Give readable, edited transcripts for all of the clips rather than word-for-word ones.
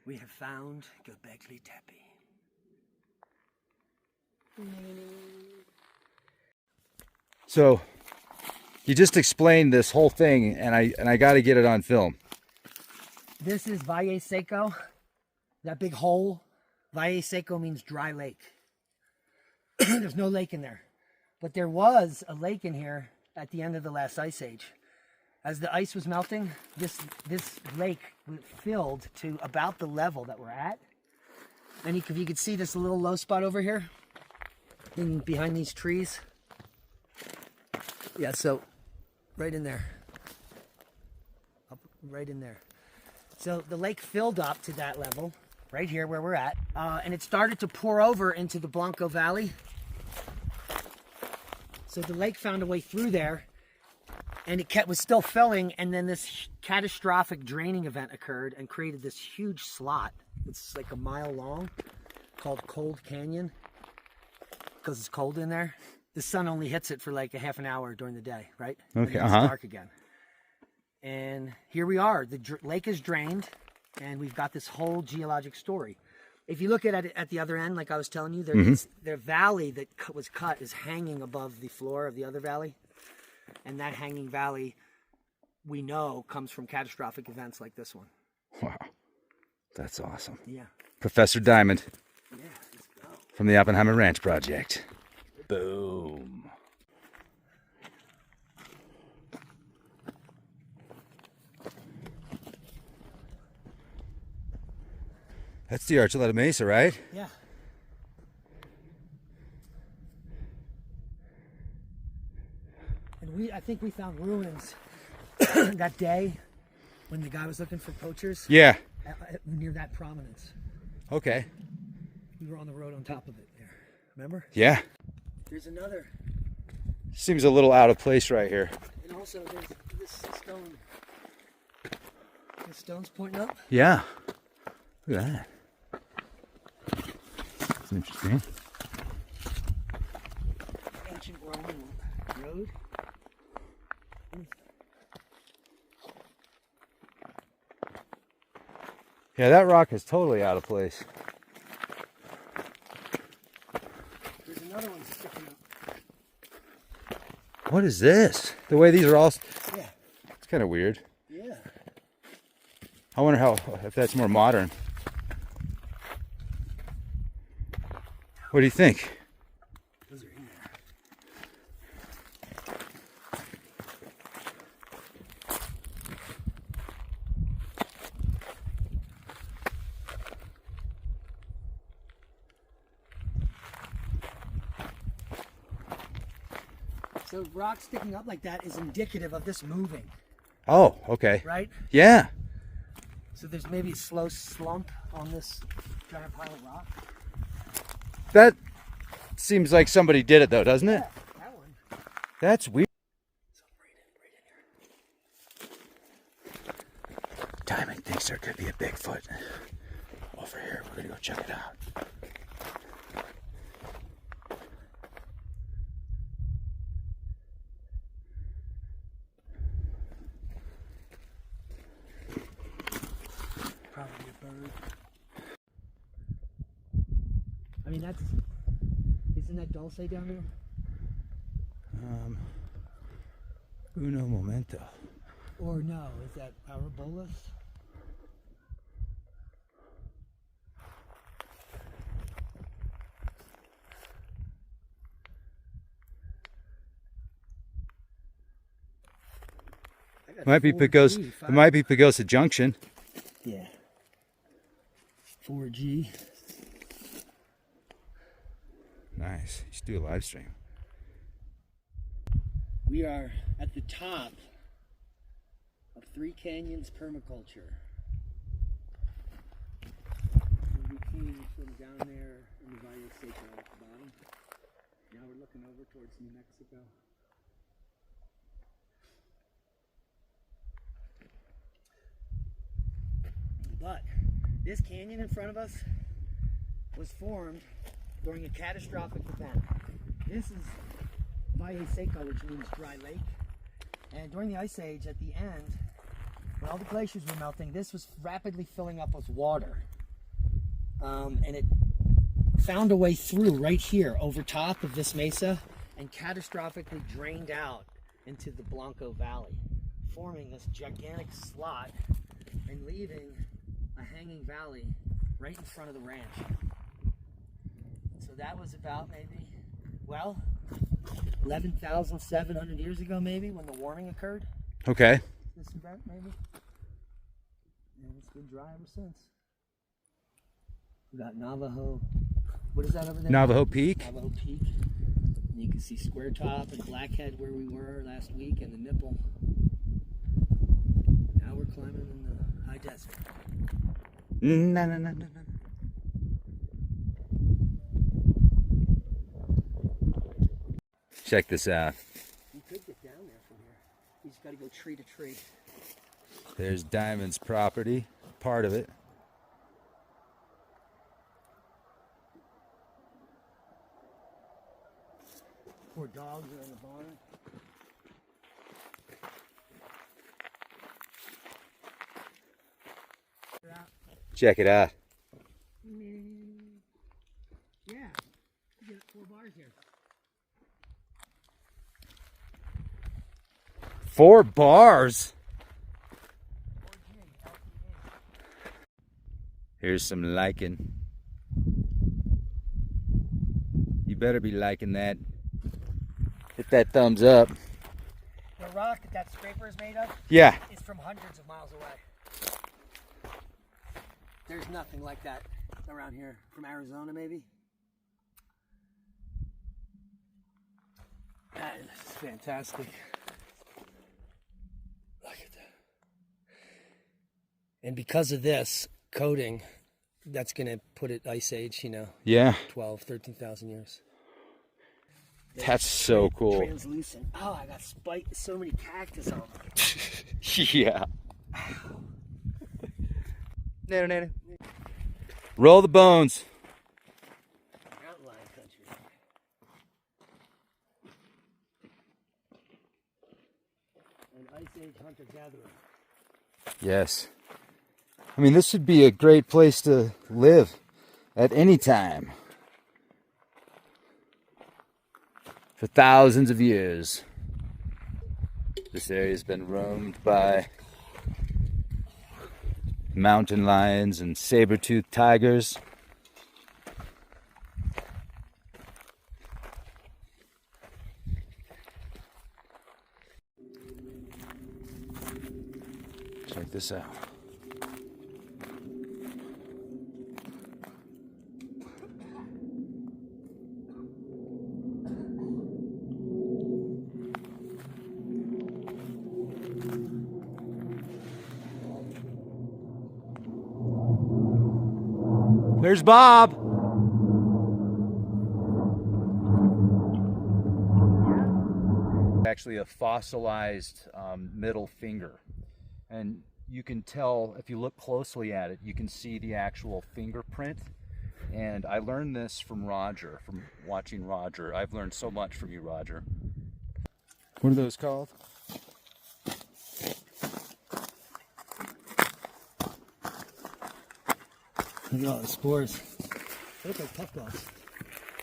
We have found Göbekli Tepe. So you just explained this whole thing, and I got to get it on film. This is Vay Seiko. That big hole. Vay Seiko means dry lake. There's no lake in there. But there was a lake in here at the end of the last ice age. As the ice was melting, this lake filled to about the level that we're at. And if you could see this little low spot over here, behind these trees. Yeah, so right in there. Up, right in there. So the lake filled up to that level, right here where we're at. And it started to pour over into the Blanco Valley. So the lake found a way through there. And it was still filling, and then this catastrophic draining event occurred and created this huge slot. It's like a mile long, called Cold Canyon, because it's cold in there. The sun only hits it for like a half an hour during the day, right? Okay, It's dark again. And here we are. The lake is drained, and we've got this whole geologic story. If you look at it at the other end, like I was telling you, the valley that was cut is hanging above the floor of the other valley. And that hanging valley, we know, comes from catastrophic events like this one. Wow. That's awesome. Yeah. Professor Diamond. Yeah, let's go. From the Oppenheimer Ranch Project. Boom. That's the Archeletta Mesa, right? Yeah. And I think we found ruins that day when the guy was looking for poachers. Yeah. Near that prominence. Okay. We were on the road on top of it there. Remember? Yeah. There's another. Seems a little out of place right here. And also there's this stone. The stone's pointing up. Yeah. Look at that. That's interesting. Ancient Roman road. Yeah, that rock is totally out of place. There's another one sticking up. What is this? The way these are all... Yeah. It's kind of weird. Yeah. I wonder if that's more modern. What do you think? Those are in there. So rock sticking up like that is indicative of this moving, Oh, okay. right? Yeah. So there's maybe a slow slump on this giant pile of rock. That seems like somebody did it though, doesn't it? Yeah, that one. That's weird. So right in here. Diamond thinks there could be a Bigfoot over here. We're gonna go check it out. Probably a bird. I mean, isn't that Dulce down there? Uno momento. Or no, is that Parabolus? Might be Pagosa Junction. Yeah. 4G. Nice. You should do a live stream. We are at the top of Three Canyons Permaculture. And we came from down there in the Vay Seiko at the bottom. Now we're looking over towards New Mexico. But this canyon in front of us was formed during a catastrophic event. This is Vay Seiko, which means dry lake. And during the ice age, at the end, when all the glaciers were melting, this was rapidly filling up with water. and it found a way through right here over top of this mesa and catastrophically drained out into the Blanco Valley, forming this gigantic slot and leaving a hanging valley right in front of the ranch. So that was about maybe, well, 11,700 years ago maybe, when the warming occurred. Okay. This event maybe. And it's been dry ever since. We got Navajo. What is that over there? Navajo Peak. Navajo Peak. And you can see Square Top and Blackhead where we were last week, and the Nipple. Now we're climbing in the high desert. No, no, no, no, no. Check this out. You could get down there from here. You just got to go tree to tree. There's Diamond's property, part of it. Poor dogs are in the barn. Check it out. Yeah, you get 4 bars here. 4 bars. Here's some lichen. You better be liking that. Hit that thumbs up. The rock that scraper is made of, Yeah. is from hundreds of miles away. There's nothing like that around here. From Arizona, maybe. That is fantastic. Look at that. And because of this coating, that's going to put it ice age, you know, Yeah. 12, 13,000 years. That's so cool. Translucent. Oh, I got so many cactus on them. Yeah. No. Roll the bones. Outline country. An ice age hunter-gatherer. Yes. I mean, this would be a great place to live at any time. For thousands of years. This area's been roamed by mountain lions and saber-toothed tigers. Check this out. There's Bob. Actually a fossilized middle finger. And you can tell, if you look closely at it, you can see the actual fingerprint. And I learned this from Roger, from watching Roger. I've learned so much from you, Roger. What are those called? Look at all the spores. They look like puffballs.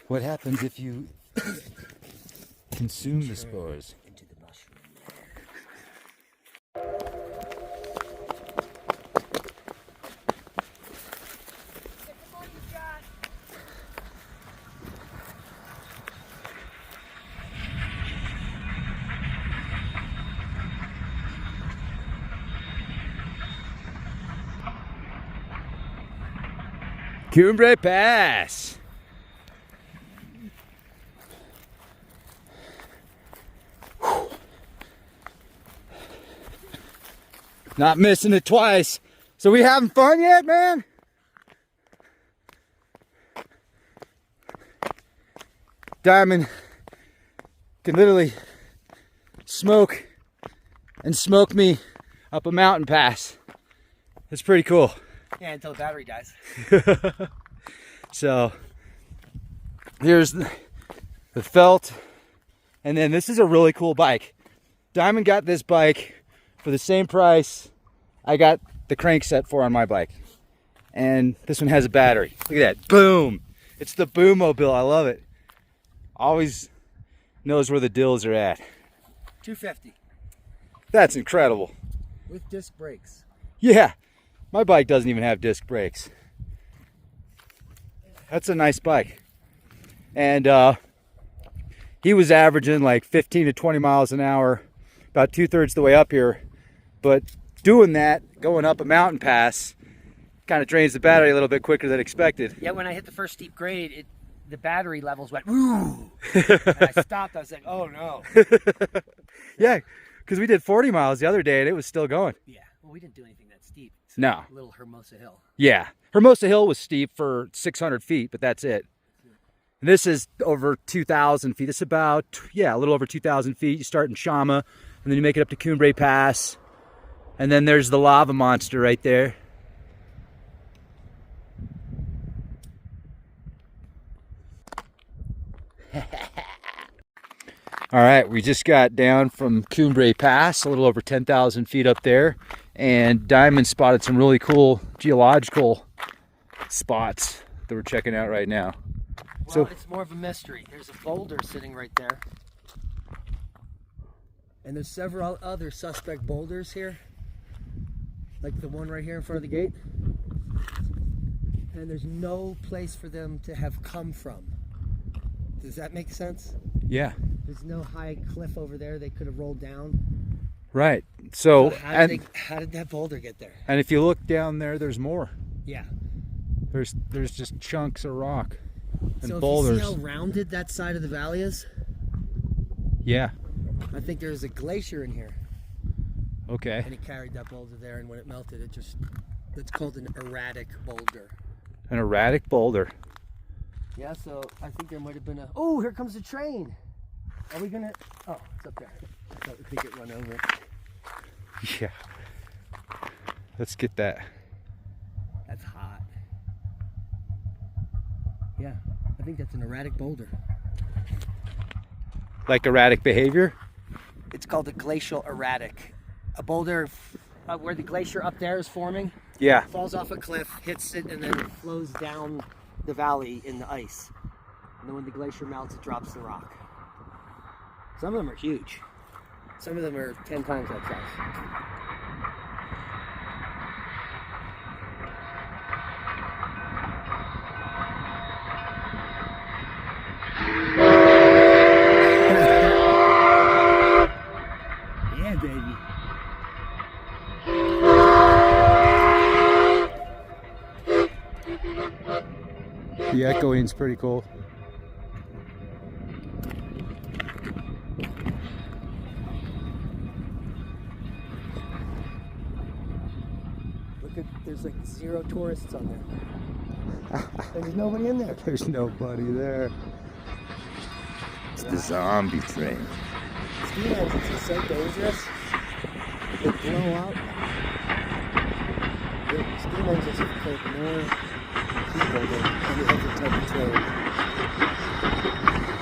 What happens if you consume the spores? Into the mushroom. Cumbre Pass. Not missing it twice. So we having fun yet, man? Diamond can literally smoke me up a mountain pass. It's pretty cool. Yeah, until the battery dies. So here's the felt, and then this is a really cool bike. Diamond got this bike for the same price I got the crank set for on my bike, And this one has a battery. Look at that. Boom. It's the Boom Mobile. I love it. Always knows where the dills are at. 250 That's incredible. with disc brakes. Yeah. My bike doesn't even have disc brakes. That's a nice bike. And he was averaging like 15 to 20 miles an hour about 2/3 the way up here. But doing that, going up a mountain pass, kind of drains the battery a little bit quicker than expected. Yeah, when I hit the first steep grade, the battery levels went woo. And I stopped. I was like, oh no. Yeah, because we did 40 miles the other day and it was still going. Yeah, well, we didn't do anything that steep. It's No. a little Hermosa Hill. Yeah, Hermosa Hill was steep for 600 feet, but that's it. And this is over 2,000 feet. It's about, yeah, a little over 2,000 feet. You start in Shama, and then you make it up to Cumbre Pass. And then there's the lava monster right there. All right, we just got down from Cumbre Pass, a little over 10,000 feet up there, and Diamond spotted some really cool geological spots that we're checking out right now. Well, So it's more of a mystery. There's a boulder sitting right there. And there's several other suspect boulders here. Like the one right here in front of the gate. And there's no place for them to have come from. Does that make sense? yeah, There's no high cliff over there they could have rolled down. right. So how did that boulder get there? and if you look down there, there's more. Yeah. There's just chunks of rock and So boulders. if you see how rounded that side of the valley is, Yeah. I think there's a glacier in here. Okay. And it carried that boulder there, and when it melted, it's called an erratic boulder. An erratic boulder. Yeah, so I think there might have been oh, here comes the train. Are we gonna, oh, it's up there. I thought we could get run over. Yeah. Let's get that. That's hot. Yeah, I think that's an erratic boulder. Like erratic behavior? It's called a glacial erratic. A boulder where the glacier up there is forming, Yeah. falls off a cliff, hits it, and then it flows down the valley in the ice. And then when the glacier melts, it drops the rock. Some of them are huge. Some of them are 10 times that size. Yeah, baby. The echoing's pretty cool. Look at, there's like 0 tourists on there. There's nobody in there. There's nobody there. It's the zombie train. Ski engines are so dangerous. They blow out. The steam engines have killed more people than any other type of train.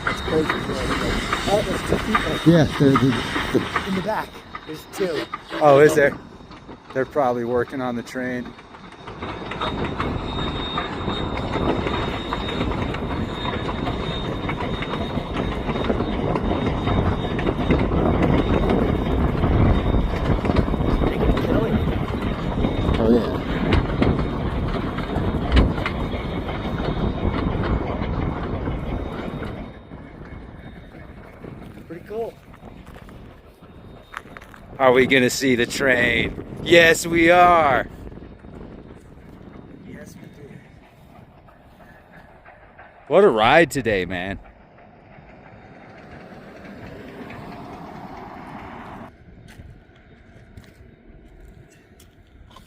That's crazy. Oh, there's 2 people Yeah, in the back. There's 2. oh, is there? They're probably working on the train. Oh yeah. Pretty cool. Are we gonna see the train? Yes, we are. Yes, we do. What a ride today, man.